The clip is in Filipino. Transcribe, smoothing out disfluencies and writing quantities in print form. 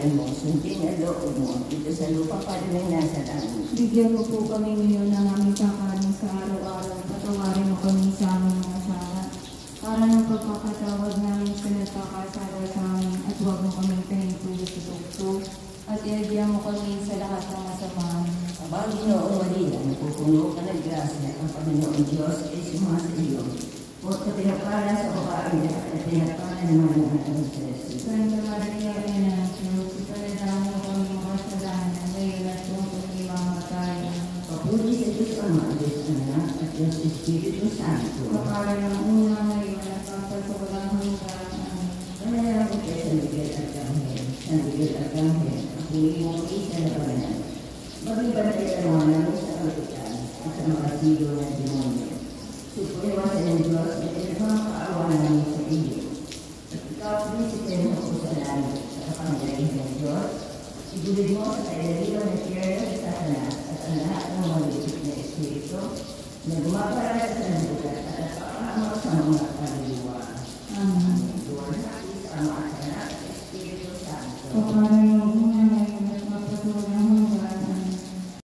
kaharian mo, sundin ang loob mo, dito sa lupa pa rin ang nasa langit. Bigyan mo po kami ngayon ng aming kakanin sa araw-araw. Patawarin mo kami sa aming mga sala, para ng pagpapatawad namin sa nagkakasala sa amin, at huwag mo kami pinipuli sa tukso, at iagyan mo kami sa lahat ng masama. Aba, Ginoong Maria, napupuno ka ng grasya, ang Panginoon Diyos ay sumasa iyo. Huwag ka pinapala sa babae niya, at pinapala naman ang anak sa Jesus. Santa Maria, Ina ng Diyos, ipanalangin mo kami mga kasalanan, ngayon at kung kami mamatay. Papuri sa Diyos Ama, Diyos Anak, at Diyos Espiritu Santo. Kapara ng una ngayon, at pagpatulang hanggang. Amen. Panalangin kayo sa Miguel Arcangel, San Miguel Arcangel, ang pumiyong isa na banal. Magbibantay ka naman namin sa kalutan at sa mga sigo ng demonyo. Supuliwasan ng Diyos na pinagmakaawa namin sa iyo. At ikaw, Prinsipe ng Usalan, sa kapangyarihan ng Diyos, sigulid mo sa kailaliwan ng tiyerno sa Satanas at ang lahat ng mga lisip na Espiritu na gumaparal sa sandugat at napakaamo sa mga kaluluwa. Amen. Lord, sa Ama at